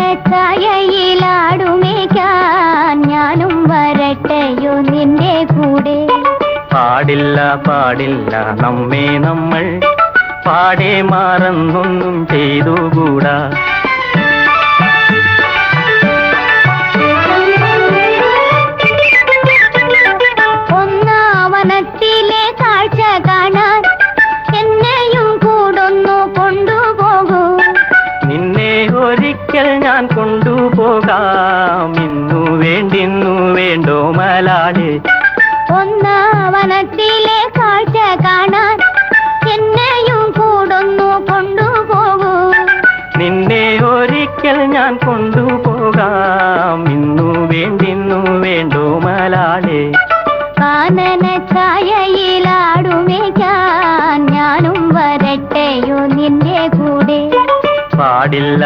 കാനനച്ചായയിലാടുമേക്കാൻ ഞാനും വരട്ടെയോ നിന്റെ കൂടെ. പാടില്ല പാടില്ല നമ്മെ നമ്മൾ പാടെ മാറന്നൊന്നും ചെയ്തുകൂടാ. ഒന്നാവനത്തിലെ കാഴ്ച കാണാൻ എന്നെയും കൂടൊന്നു കൊണ്ടുപോകൂ. നിന്നെ ഒരിക്കൽ ഞാൻ കൊണ്ടുപോകാം, ഇന്നു വേണ്ടിന്നു വേണ്ടോ മലാളെ. ഒന്നാവനത്തിലെ കാഴ്ച കാണാൻ എന്നെയും കൂടൊന്നു കൊണ്ടുപോകൂ. നിന്നെ ഒരിക്കൽ ഞാൻ കൊണ്ടുപോകാം, ഇന്നു വേണ്ടിന്നു വേണ്ടോ മലാളെ. കാനനച്ചായയിലാടുമേക്കാൻ ഞാനും വരട്ടെയോ നിന്റെ കൂടെ. പാടില്ല